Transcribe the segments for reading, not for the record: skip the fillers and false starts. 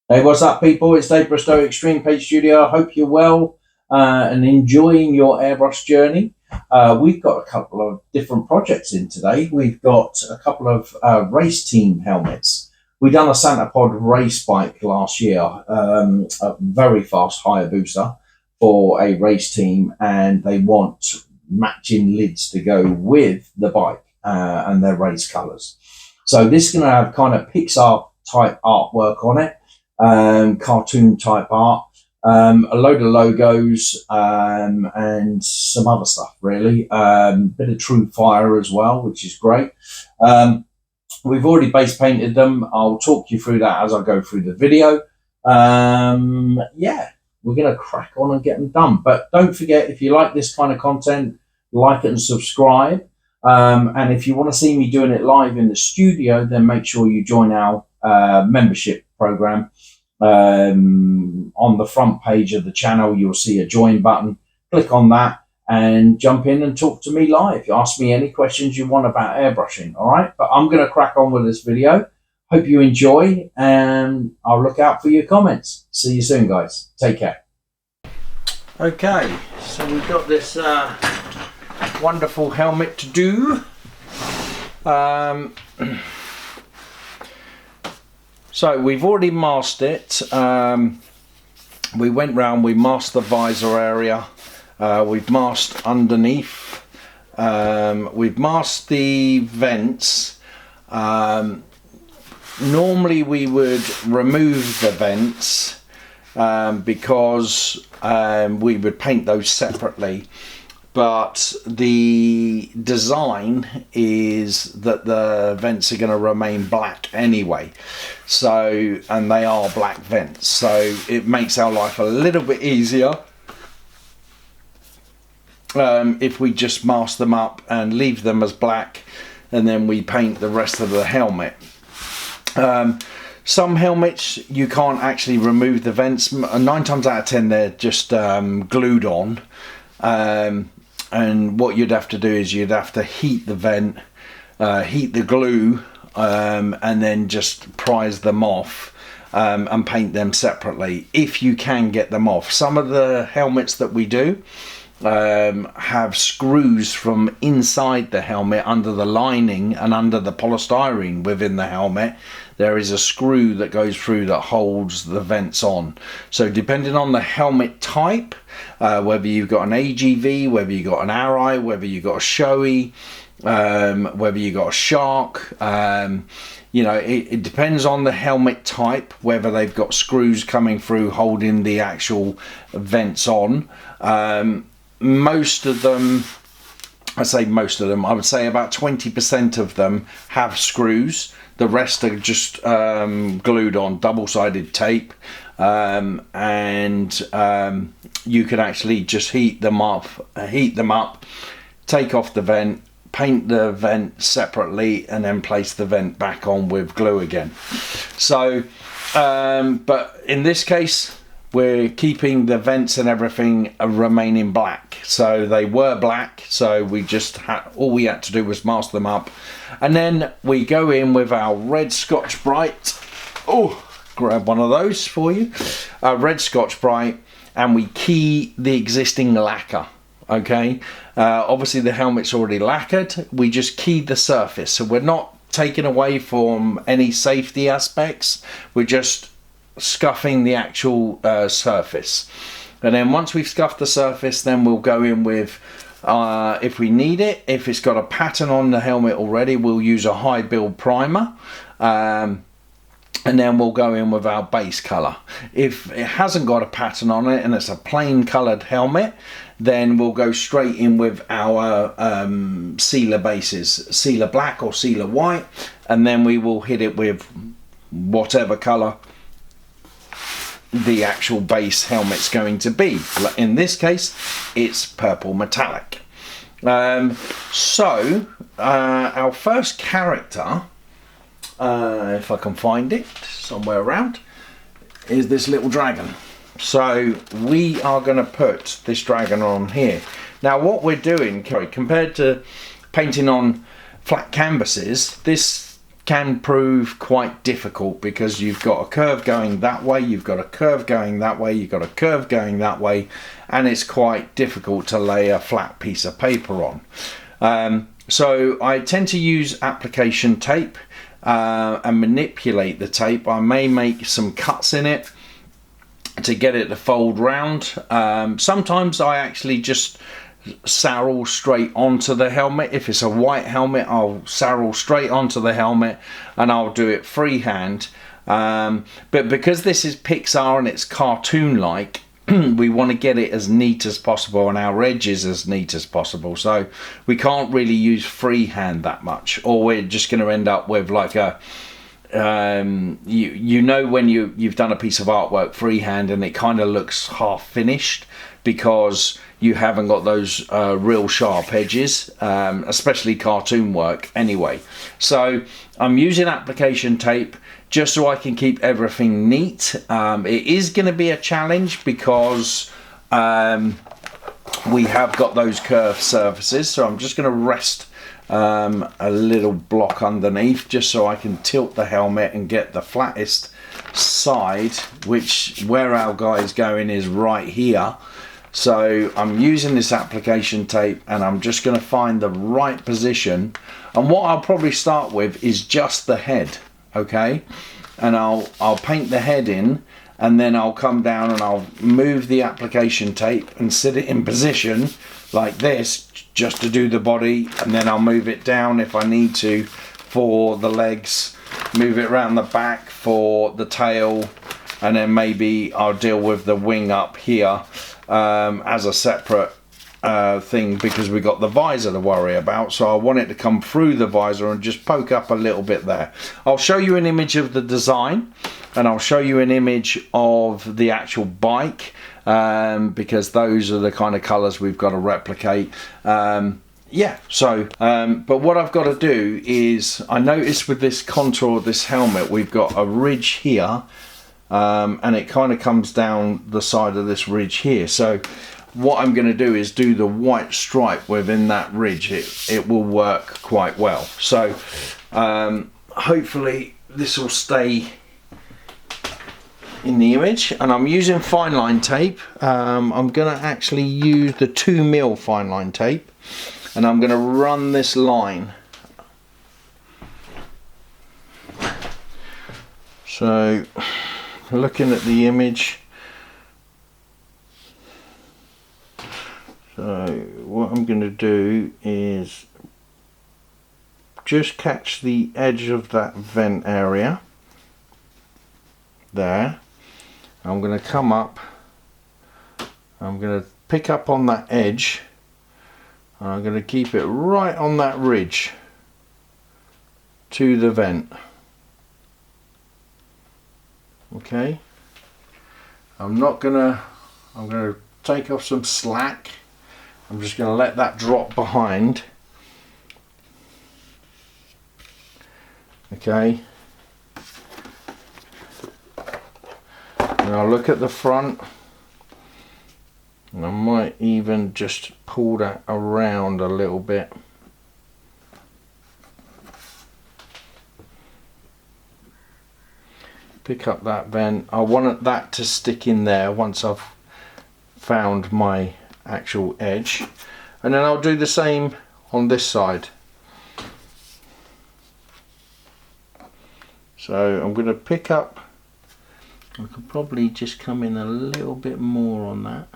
Hey, what's up, people? It's Airbrush Extreme Paint Studio. I hope you're well and enjoying your airbrush journey. We've got a couple of different projects in today. We've got a couple of race team helmets. We done a Santa Pod race bike last year, a very fast Hayabusa for a race team, and they want matching lids to go with the bike and their race colours. So this is going to have kind of Pixar type artwork on it, cartoon type art, a load of logos, and some other stuff really. Bit of True Fire as well, which is great. We've already base painted them. I'll talk you through that as I go through the video. Yeah, we're going to crack on and get them done. But don't forget, if you like this kind of content, like it and subscribe. And if you want to see me doing it live in the studio, then make sure you join our membership program. On the front page of the channel, you'll see a join button. Click on that and jump in and talk to me live. Ask me any questions you want about airbrushing. All right, but I'm going to crack on with this video. Hope you enjoy, and I'll look out for your comments. See you soon, guys. Take care. Okay, so we've got this wonderful helmet to do. So we've already masked it. We went round, we masked the visor area, we've masked underneath, we've masked the vents. Normally we would remove the vents because we would paint those separately. But the design is that the vents are going to remain black anyway. So, and they are black vents. So it makes our life a little bit easier if we just mask them up and leave them as black, and then we paint the rest of the helmet. Some helmets you can't actually remove the vents. 9 times out of 10 they're just glued on. And what you'd have to do is you'd have to heat the vent, heat the glue, and then just prise them off and paint them separately if you can get them off. Some of the helmets that we do have screws from inside the helmet under the lining and under the polystyrene within the helmet. There is a screw that goes through that holds the vents on. So depending on the helmet type, whether you've got an AGV, whether you've got an Arai, whether you've got a Shoei, whether you've got a Shark, you know, it depends on the helmet type, whether they've got screws coming through holding the actual vents on. Most of them, I say most of them, I would say about 20% of them have screws. The rest are just glued on double-sided tape, and you can actually just heat them up, take off the vent, paint the vent separately, and then place the vent back on with glue again. So, but in this case, we're keeping the vents and everything remaining black. So they were black, so we just had, all we had to do was mask them up. And then we go in with our red Scotch Brite. Oh, grab one of those for you. Red Scotch Brite, and we key the existing lacquer. Okay, obviously the helmet's already lacquered. We just key the surface, so we're not taking away from any safety aspects. We're just scuffing the actual surface. And then once we've scuffed the surface, then we'll go in with, if we need it, if it's got a pattern on the helmet already, we'll use a high build primer, and then we'll go in with our base color. If it hasn't got a pattern on it and it's a plain colored helmet, then we'll go straight in with our sealer bases, sealer black or sealer white, and then we will hit it with whatever color the actual base helmet's going to be. In this case, it's purple metallic. So our first character, if I can find it somewhere around, is this little dragon. So we are going to put this dragon on here. Now what we're doing, compared to painting on flat canvases, this can prove quite difficult, because you've got a curve going that way, you've got a curve going that way, you've got a curve going that way, and it's quite difficult to lay a flat piece of paper on. So I tend to use application tape and manipulate the tape. I may make some cuts in it to get it to fold round. Sometimes I actually just sarrel straight onto the helmet. If it's a white helmet, I'll sarrel straight onto the helmet and I'll do it freehand. But because this is Pixar and it's cartoon like, we want to get it as neat as possible and our edges as neat as possible, so we can't really use freehand that much, or we're just going to end up with like a you know when you've done a piece of artwork freehand and it kind of looks half finished because you haven't got those real sharp edges, especially cartoon work anyway. So I'm using application tape just so I can keep everything neat. It is going to be a challenge because we have got those curved surfaces, so I'm just going to rest a little block underneath just so I can tilt the helmet and get the flattest side, which where our guy is going is right here. So I'm using this application tape and I'm just going to find the right position, and what I'll probably start with is just the head, okay, and I'll paint the head in, and then I'll come down and I'll move the application tape and sit it in position like this just to do the body, and then I'll move it down if I need to for the legs, move it around the back for the tail, and then maybe I'll deal with the wing up here as a separate thing, because we got the visor to worry about, so I want it to come through the visor and just poke up a little bit there. I'll show you an image of the design and I'll show you an image of the actual bike, because those are the kind of colors we've got to replicate. Yeah, so but what I've got to do is, I noticed with this contour of this helmet we've got a ridge here, and it kind of comes down the side of this ridge here. So what I'm going to do is do the white stripe within that ridge. It will work quite well. So hopefully this will stay in the image, and I'm using fine line tape. I'm going to actually use the 2mm fine line tape, and I'm going to run this line. So looking at the image, so what I'm going to do is just catch the edge of that vent area there. I'm going to come up, I'm going to pick up on that edge, and I'm going to keep it right on that ridge to the vent. Okay, I'm going to take off some slack. I'm just going to let that drop behind. Okay, and I'll look at the front, and I might even just pull that around a little bit. Pick up that vent. I want that to stick in there once I've found my actual edge, and then I'll do the same on this side. So I'm going to pick up, I could probably just come in a little bit more on that,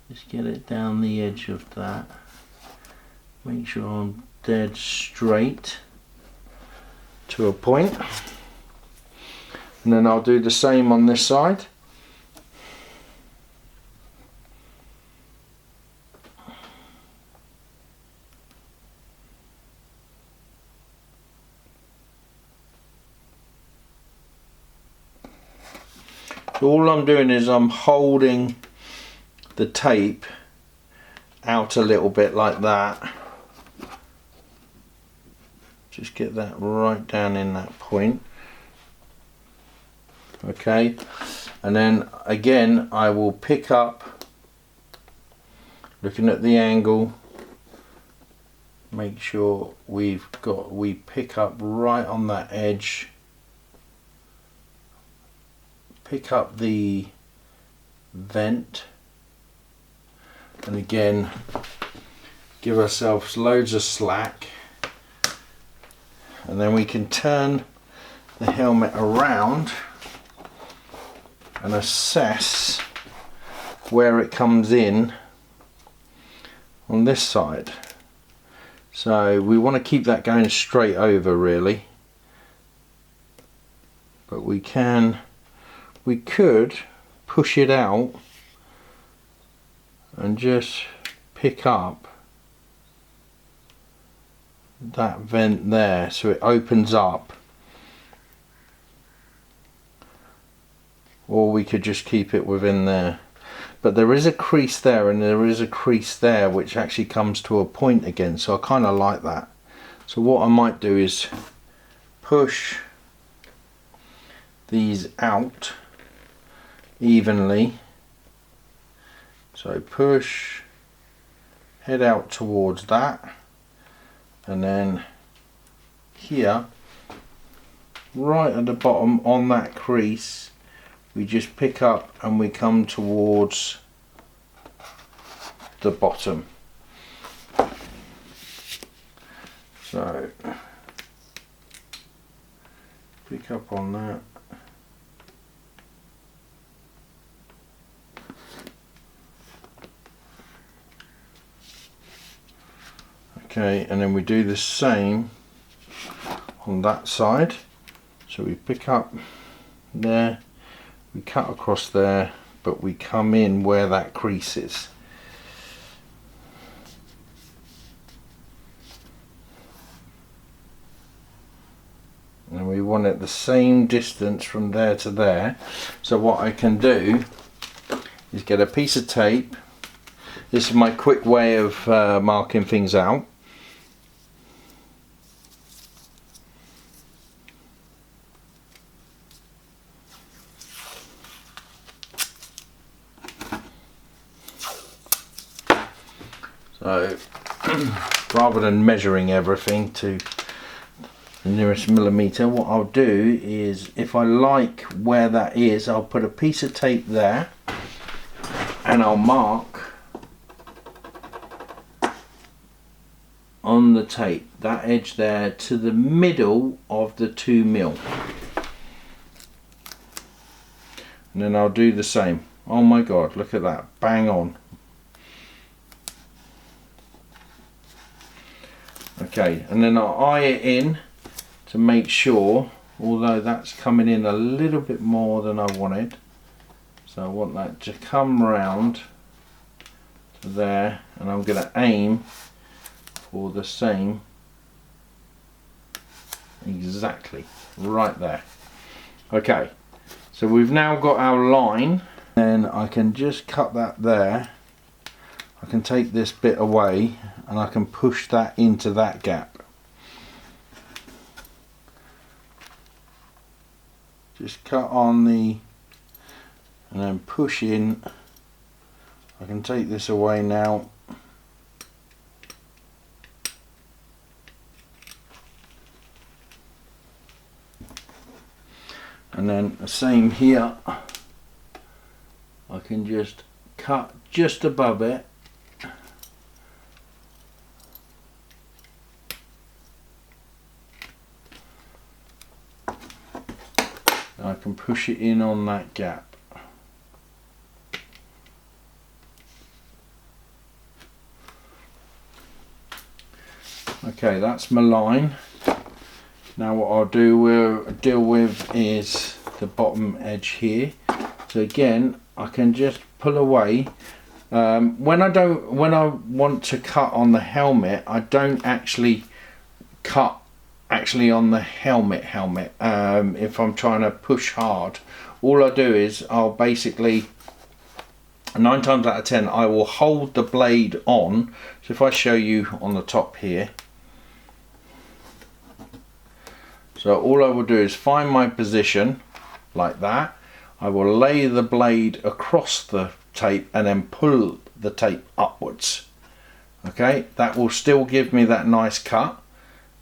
just get it down the edge of that, make sure I'm dead straight to a point, and then I'll do the same on this side. So all I'm doing is I'm holding the tape out a little bit like that. Just get that right down in that point. Okay, and then again I will pick up, looking at the angle, make sure we pick up right on that edge, pick up the vent, and again give ourselves loads of slack, and then we can turn the helmet around and assess where it comes in on this side. So we want to keep that going straight over really, but we could push it out and just pick up that vent there so it opens up, or we could just keep it within there. But there is a crease there and there is a crease there which actually comes to a point again, so I kind of like that. So what I might do is push these out evenly. So push, head out towards that, and then here, right at the bottom on that crease, we just pick up and we come towards the bottom. So pick up on that. Okay, and then we do the same on that side. So we pick up there, we cut across there, but we come in where that crease is. And we want it the same distance from there to there. So what I can do is get a piece of tape. This is my quick way of marking things out. So rather than measuring everything to the nearest millimetre, what I'll do is, if I like where that is, I'll put a piece of tape there and I'll mark on the tape that edge there to the middle of the 2mm, and then I'll do the same. Oh my god, look at that, bang on. Okay, and then I'll eye it in to make sure, although that's coming in a little bit more than I wanted, so I want that to come round to there, and I'm going to aim for the same, exactly right there. Okay, so we've now got our line, and I can just cut that there. I can take this bit away and I can push that into that gap. Just cut on the, and then push in. I can take this away now. And then the same here. I can just cut just above it. I can push it in on that gap. Okay, that's my line. Now what I'll do, we'll deal with is the bottom edge here. So again, I can just pull away. When I want to cut on the helmet, I don't actually cut on the helmet if I'm trying to push hard. All I do is I'll basically, 9 times out of 10, I will hold the blade on. So if I show you on the top here, so all I will do is find my position like that. I will lay the blade across the tape and then pull the tape upwards. Okay, that will still give me that nice cut,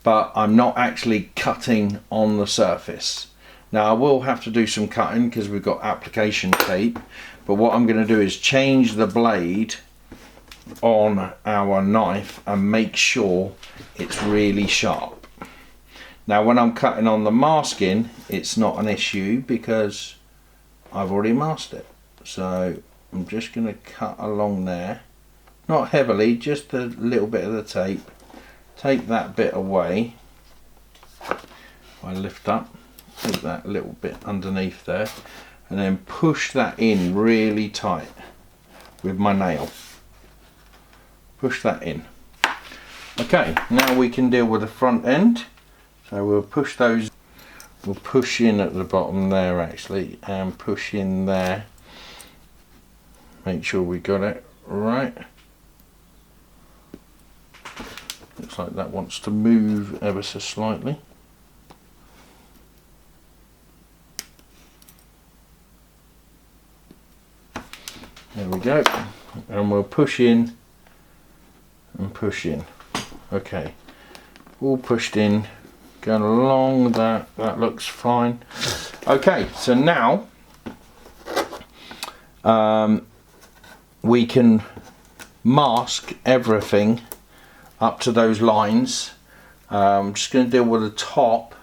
but I'm not actually cutting on the surface. Now I will have to do some cutting because we've got application tape, but what I'm going to do is change the blade on our knife and make sure it's really sharp. Now when I'm cutting on the masking, it's not an issue because I've already masked it. So I'm just going to cut along there, not heavily, just a little bit of the tape. Take that bit away. I lift up, take that little bit underneath there, and then push that in really tight with my nail. Push that in. Okay, now we can deal with the front end. So we'll push those, we'll push in at the bottom there actually, and push in there. Make sure we got it right. Looks like that wants to move ever so slightly. There we go. And we'll push in and push in. Okay, all pushed in, going along that, that looks fine. Okay, so now we can mask everything up to those lines. I'm just going to deal with the top,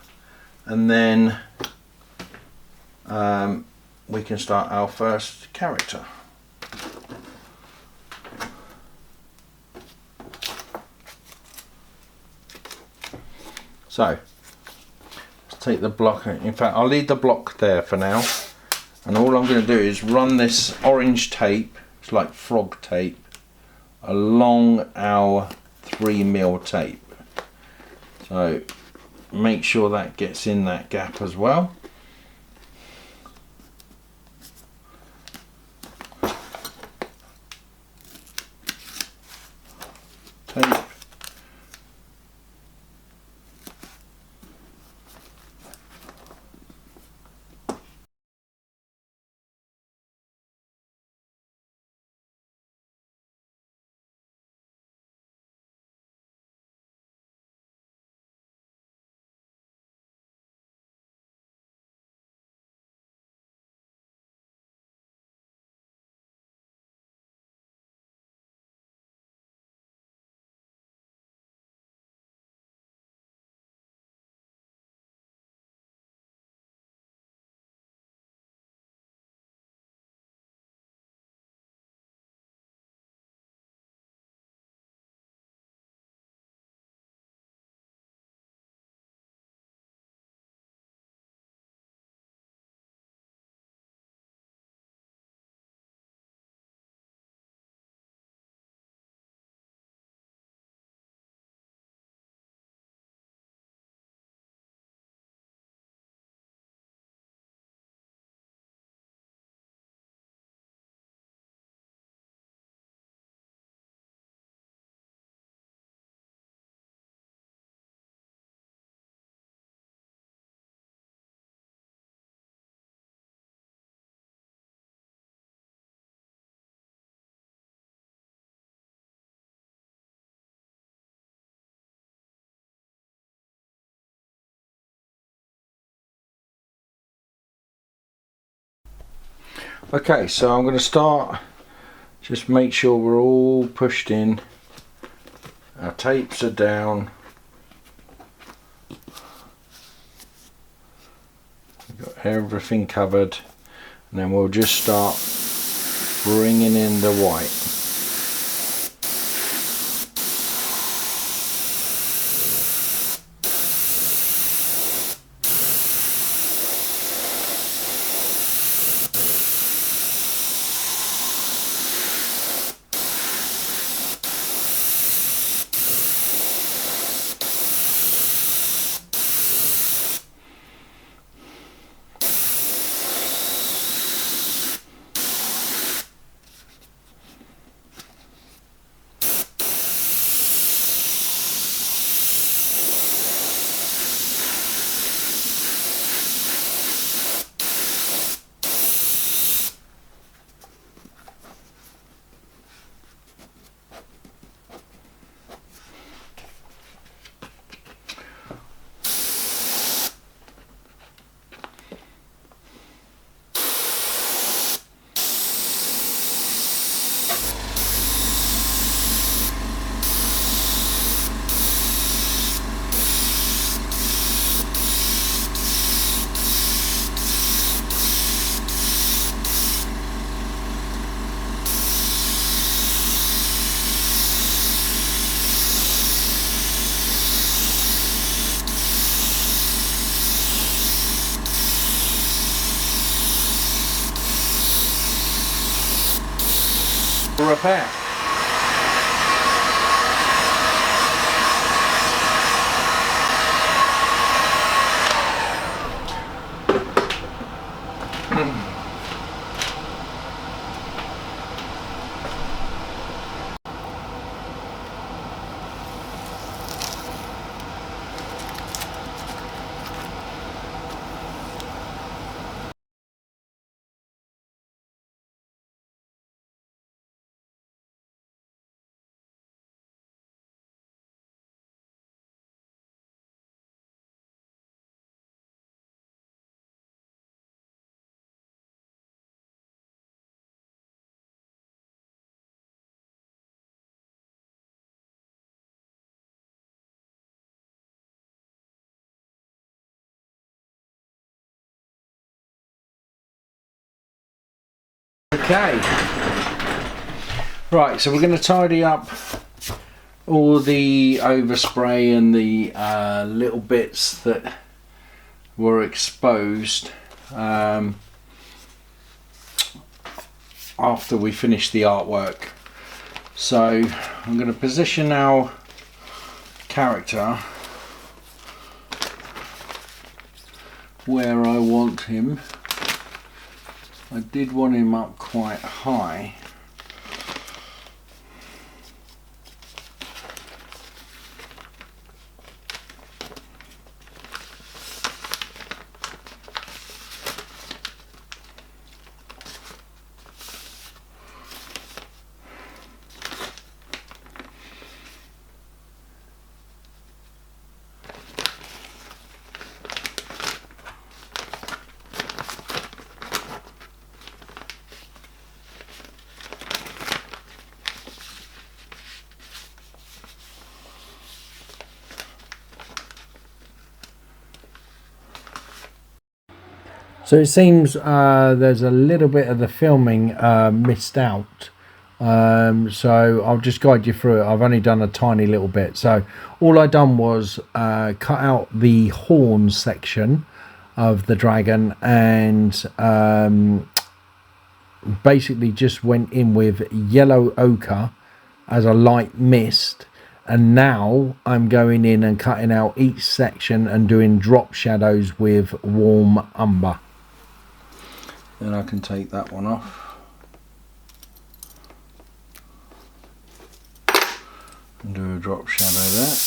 and then we can start our first character. So let's take the block, in fact I'll leave the block there for now, and all I'm going to do is run this orange tape, it's like frog tape, along our 3mm tape. So make sure that gets in that gap as well. Tape. Okay, so I'm going to start, just make sure we're all pushed in, our tapes are down, we've got everything covered, and then we'll just start bringing in the white. repair. Okay, right, so we're going to tidy up all the overspray and the little bits that were exposed after we finish the artwork. So I'm going to position our character where I want him. I did want him up quite high. So it seems there's a little bit of the filming missed out, so I'll just guide you through it. I've only done a tiny little bit. So all I done was cut out the horn section of the dragon and basically just went in with yellow ochre as a light mist, and now I'm going in and cutting out each section and doing drop shadows with warm umber. Then I can take that one off and do a drop shadow there.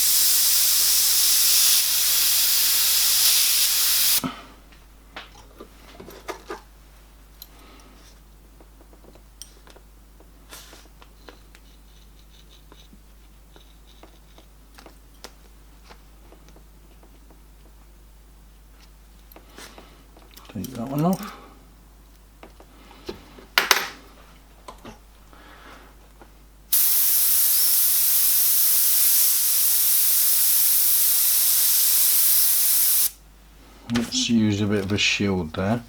Take that one off. Let's use a bit of a shield there.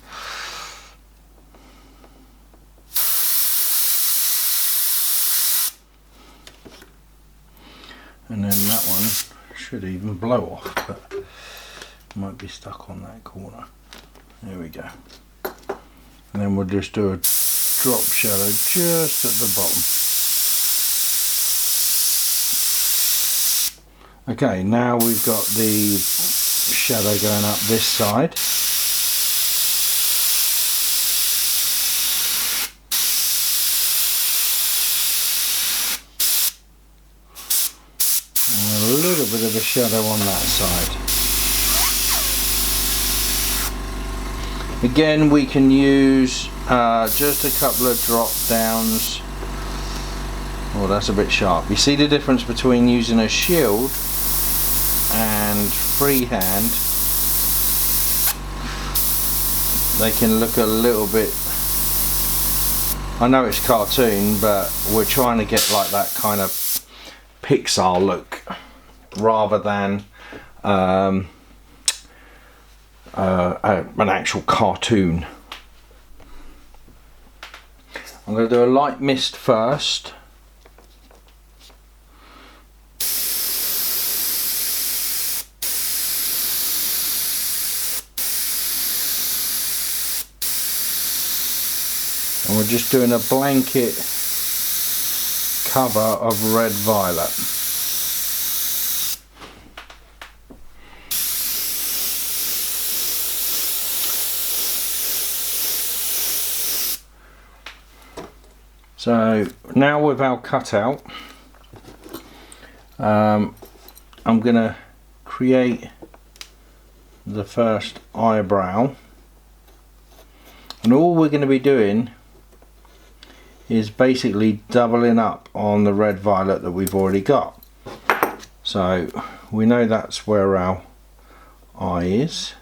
And then that one should even blow off, but might be stuck on that corner. There we go. And then we'll just do a drop shadow just at the bottom. Okay, now we've got the shadow going up this side. And a little bit of a shadow on that side. Again, we can use just a couple of drop downs. Oh, that's a bit sharp. You see the difference between using a shield and freehand? They can look a little bit, I know it's cartoon, but we're trying to get like that kind of Pixar look rather than an actual cartoon. I'm going to do a light mist first. And we're just doing a blanket cover of red violet. So now with our cutout, I'm going to create the first eyebrow, and all we're going to be doing is basically doubling up on the red violet that we've already got. So we know that's where our eye is,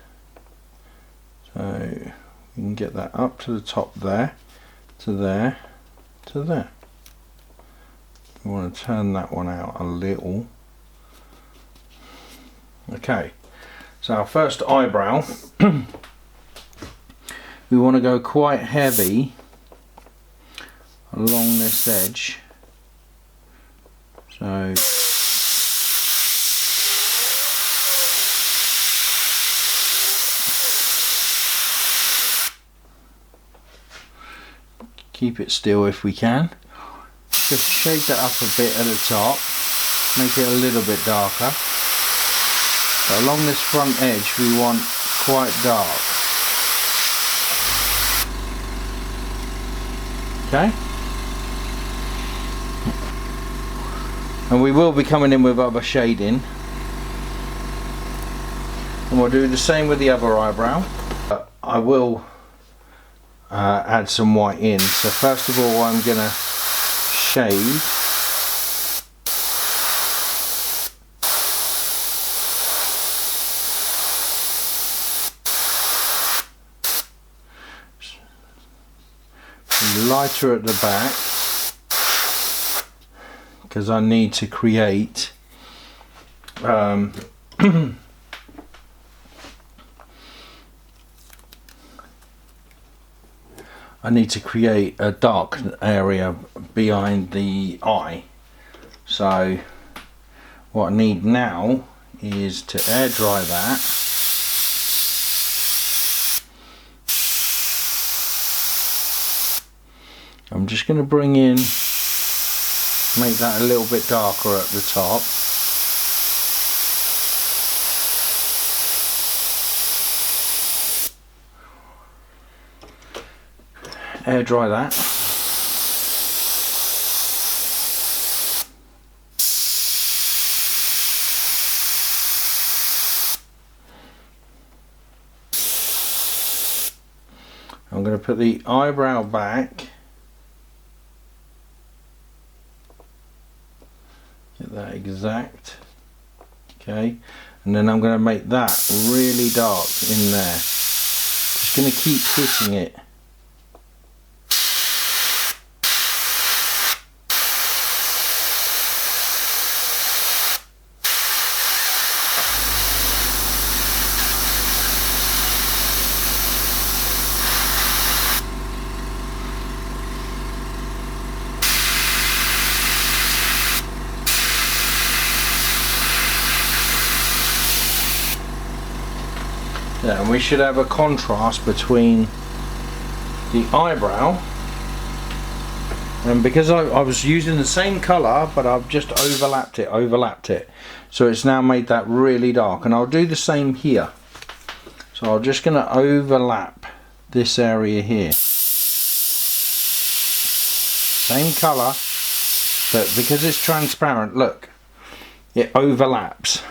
so we can get that up to the top there, to there, to there. We want to turn that one out a little. Okay, so our first eyebrow, we want to go quite heavy along this edge. So keep it still if we can. Just shade that up a bit at the top, make it a little bit darker. But along this front edge we want quite dark. Okay? And we will be coming in with other shading. And we'll do the same with the other eyebrow. I will add some white in. So first of all I'm going to shade. Lighter at the back, because I need to create I need to create a dark area behind the eye. So what I need now is to air dry that. I'm just going to bring in, make that a little bit darker at the top. Air dry that. I'm going to put the eyebrow back. Get that exact. Okay, and then I'm going to make that really dark in there. Just going to keep hitting it. Yeah, and we should have a contrast between the eyebrow, and because I was using the same colour but I've just overlapped it, so it's now made that really dark. And I'll do the same here, so I'm just going to overlap this area here, same colour, but because it's transparent, look, it overlaps.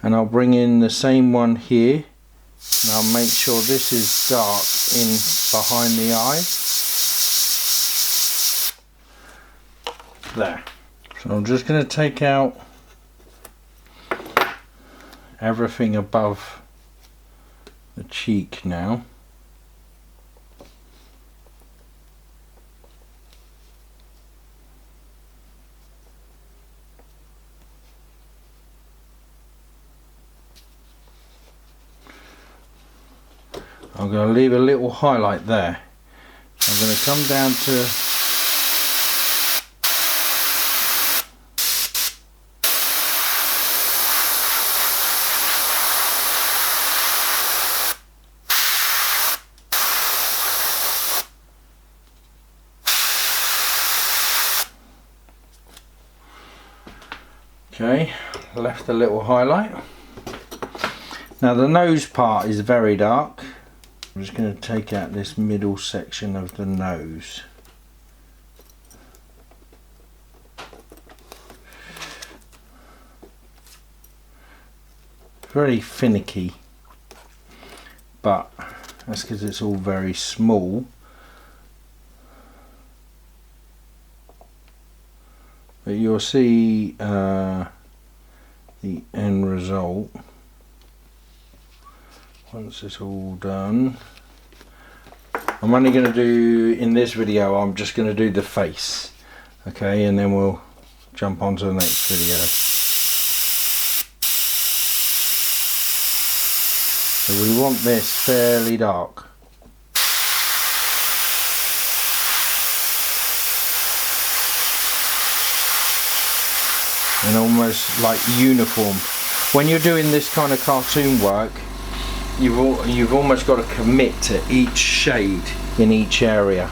And I'll bring in the same one here, and I'll make sure this is dark in behind the eye. There. So I'm just going to take out everything above the cheek now. I'm going to leave a little highlight there. So I'm going to come down to Okay, left a little highlight. Now the nose part is very dark. I'm just going to take out this middle section of the nose. Very finicky, but that's because it's all very small. But you'll see the end result once it's all done. I'm only going to do, in this video, I'm just going to do the face, okay, and then we'll jump on to the next video. So we want this fairly dark. And almost like uniform. When you're doing this kind of cartoon work, you've almost got to commit to each shade in each area.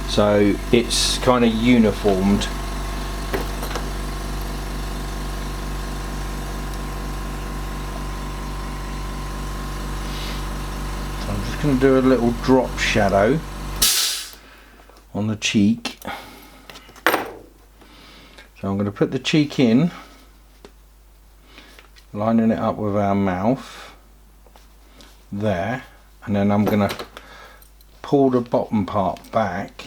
So it's kind of uniformed. Going to do a little drop shadow on the cheek. So I'm going to put the cheek in, lining it up with our mouth there, and then I'm going to pull the bottom part back,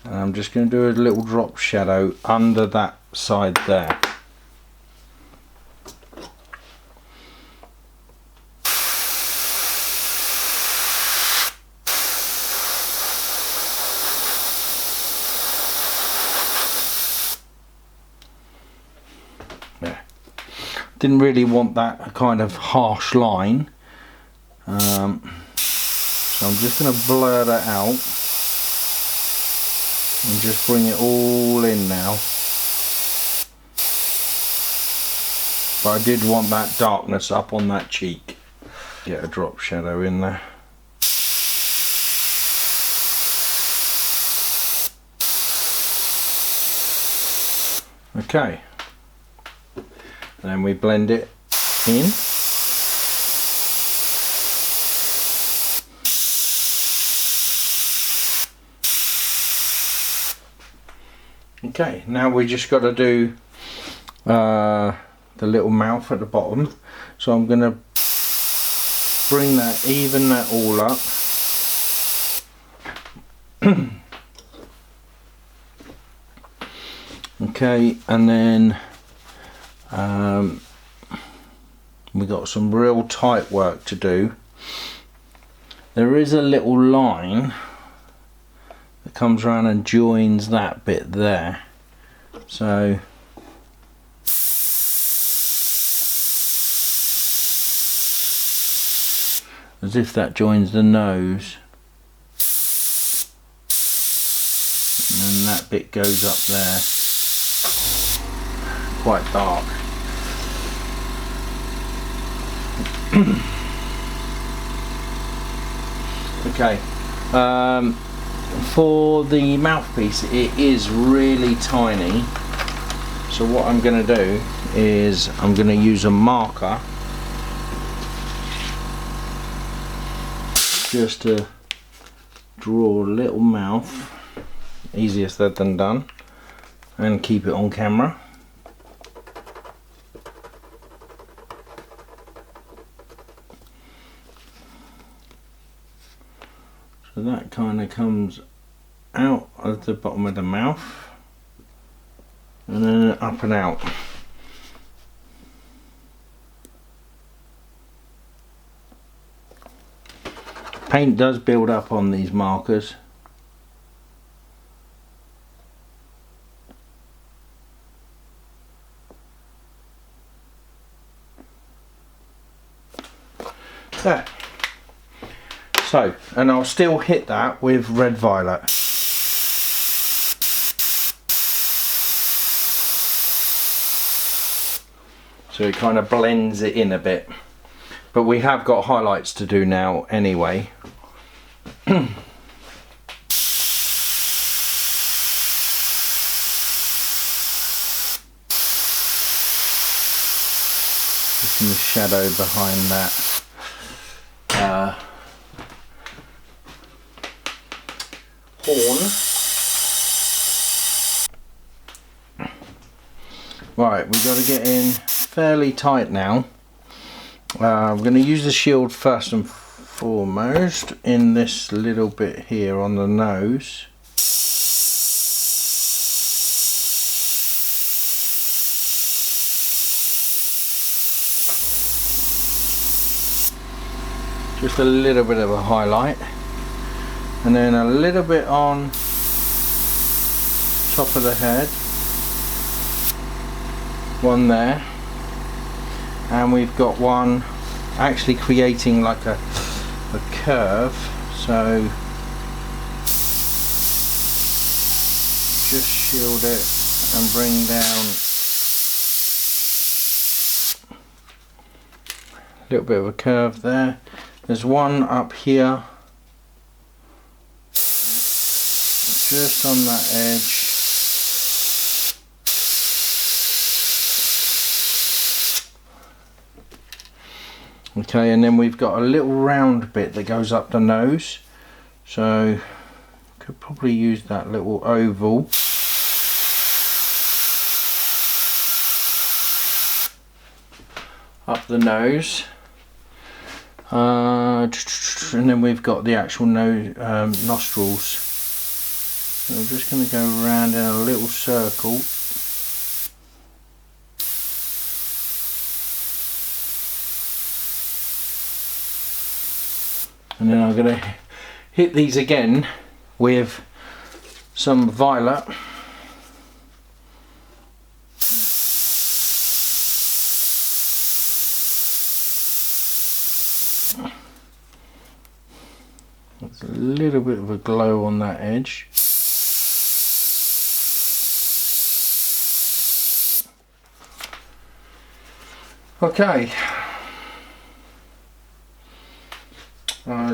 and I'm just going to do a little drop shadow under that side there. Didn't really want that kind of harsh line, so I'm just going to blur that out and just bring it all in now. But I did want that darkness up on that cheek. Get a drop shadow in there. Okay. And then we blend it in. Okay, now we just got to do the little mouth at the bottom. So I'm going to bring that, even that all up. Okay, and then we got some real tight work to do. There is a little line that comes around and joins that bit there, so as if that joins the nose, and then that bit goes up there, quite dark. Okay, for the mouthpiece it is really tiny, so what I'm going to do is I'm going to use a marker just to draw a little mouth, easier said than done, and keep it on camera. So that kind of comes out of the bottom of the mouth and then up and out. Paint does build up on these markers. There. So, and I'll still hit that with red violet. So it kind of blends it in a bit. But we have got highlights to do now anyway. creating the shadow behind that horn. Right, we've got to get in fairly tight now. We're going to use the shield first and foremost in this little bit here on the nose. Just a little bit of a highlight, and then a little bit on top of the head, one there, and we've got one actually creating like a curve, so just shield it and bring down a little bit of a curve there. There's one up here, just on that edge. Okay, and then we've got a little round bit that goes up the nose, so could probably use that little oval. Up the nose. And then we've got the actual nose, nostrils. So I'm just going to go around in a little circle. And then I'm going to hit these again with some violet. There's a little bit of a glow on that edge. Okay.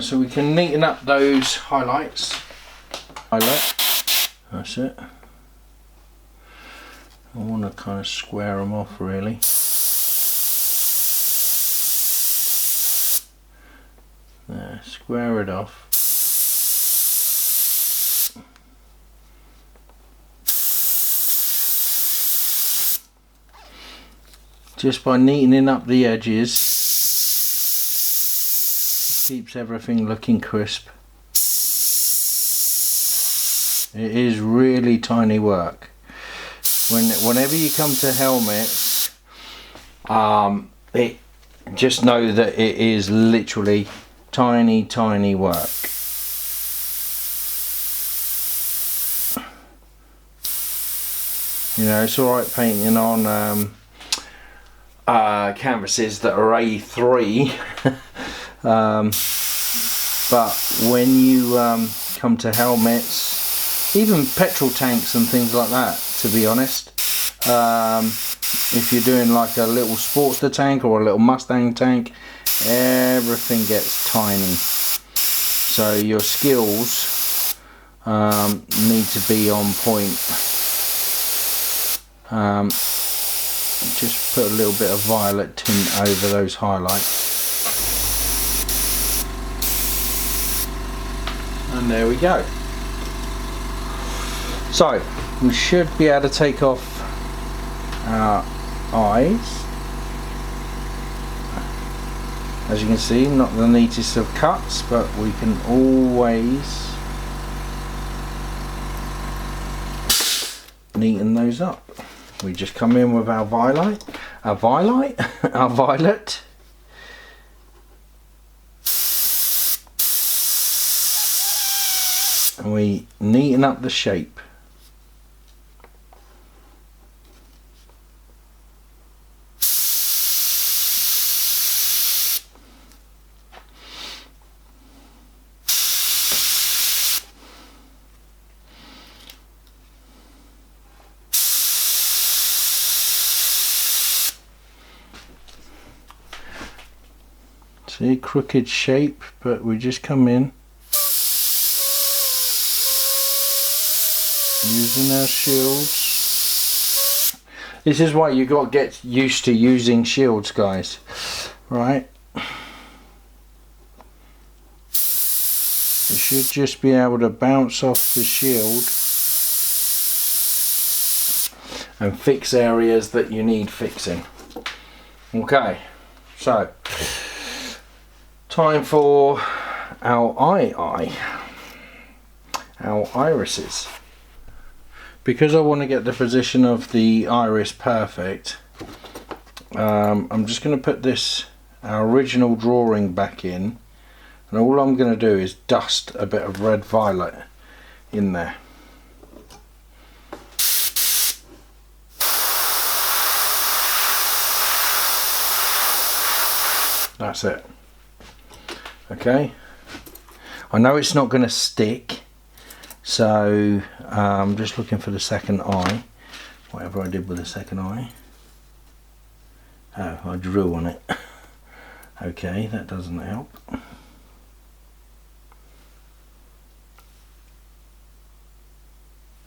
So we can neaten up those highlights. That's it. I want to kind of square them off really. There, square it off. Just by neatening up the edges, it keeps everything looking crisp. It is really tiny work. Whenever you come to helmets, just know that it is literally tiny work. You know, it's alright painting on canvases that are A3 but when you come to helmets, even petrol tanks and things like that, to be honest, if you're doing like a little Sportster tank or a little Mustang tank, everything gets tiny, so your skills need to be on point. Just put a little bit of violet tint over those highlights, and there we go. So we should be able to take off our eyes. As you can see, not the neatest of cuts, but we can always neaten those up. We just come in with our violet, and we neaten up the shape. See, crooked shape, but we just come in using our shields. This is why you got to get used to using shields, guys. Right. You should just be able to bounce off the shield and fix areas that you need fixing. Okay, so time for our our irises. Because I want to get the position of the iris perfect, I'm just going to put our original drawing back in, and all I'm going to do is dust a bit of red violet in there. That's it. Okay, I know it's not going to stick, so I'm just looking for the second eye, whatever I did with the second eye. Oh, I drew on it. Okay, that doesn't help.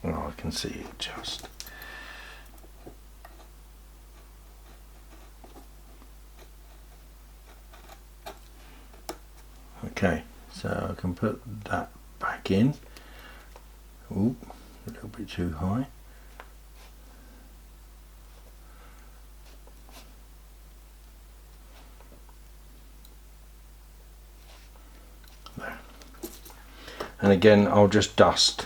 Oh, I can see it just. Okay, so I can put that back in. Ooh, a little bit too high. There. And again, I'll just dust.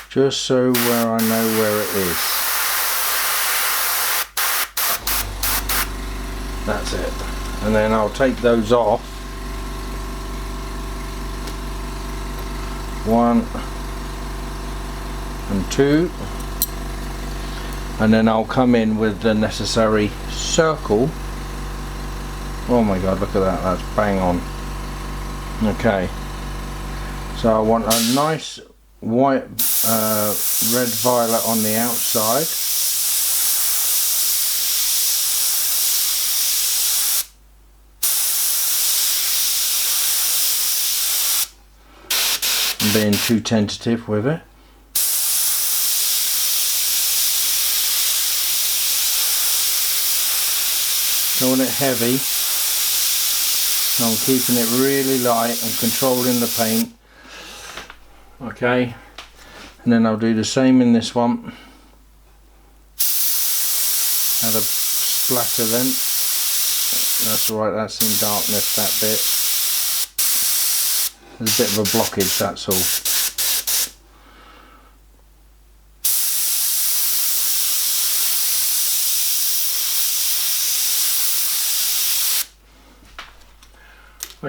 Just so where I know where it is. That's it. And then I'll take those off. 1 and 2. And then I'll come in with the necessary circle. Oh my god, look at that, that's bang on. Okay. So I want a nice white red violet on the outside. I'm being too tentative with it. Don't want it heavy. I'm keeping it really light and controlling the paint. Okay, and then I'll do the same in this one. Add a splatter then. That's alright, that's in darkness, that bit. There's a bit of a blockage, that's all.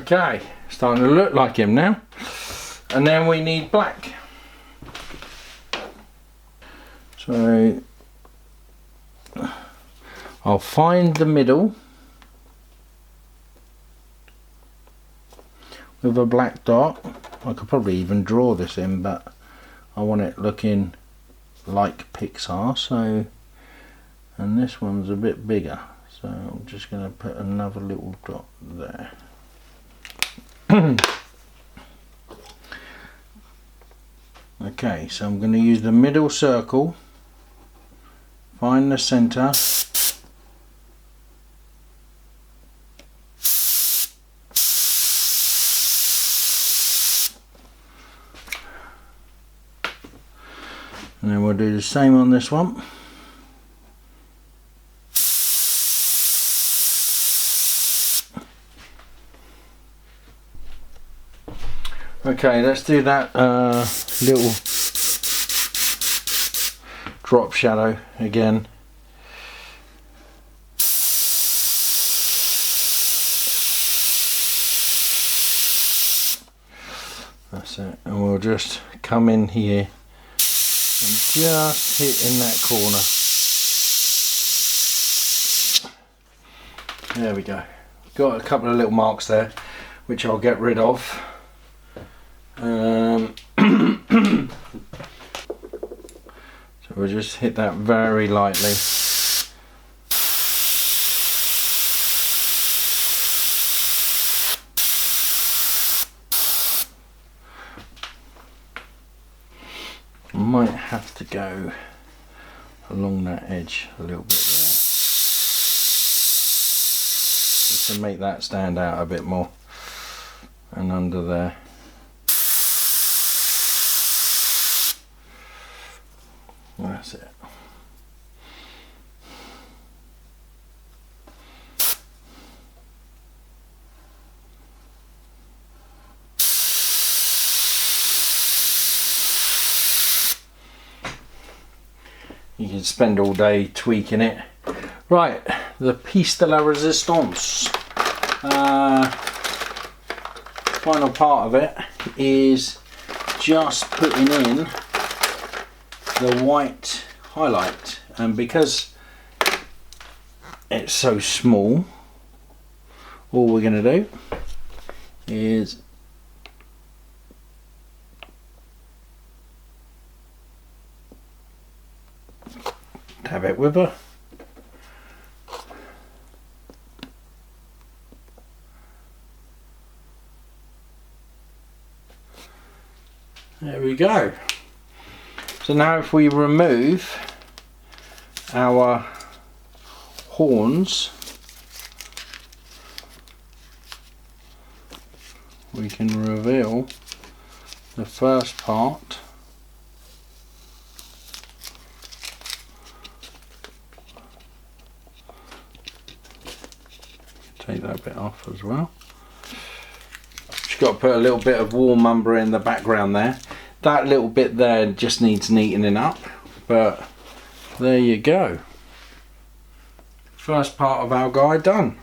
Okay, starting to look like him now. And then we need black. So I'll find the middle with a black dot. I could probably even draw this in, but I want it looking like Pixar, so, and this one's a bit bigger, so I'm just going to put another little dot there. Okay, so I'm going to use the middle circle, find the center, and then we'll do the same on this one. Okay, let's do that little drop shadow again. That's it, and we'll just come in here and just hit in that corner. There we go. Got a couple of little marks there, which I'll get rid of. So we'll just hit that very lightly. I might have to go along that edge a little bit there. just to make that stand out a bit more, and under there. That's it. You can spend all day tweaking it. Right, the piece de la resistance. Final part of it is just putting in the white highlight, and because it's so small, all we're going to do is dab it with her. There we go. So now if we remove our horns, we can reveal the first part. Take that bit off as well. Just got to put a little bit of warm umber in the background there. That little bit there just needs neatening up, but there you go. First part of our guide done.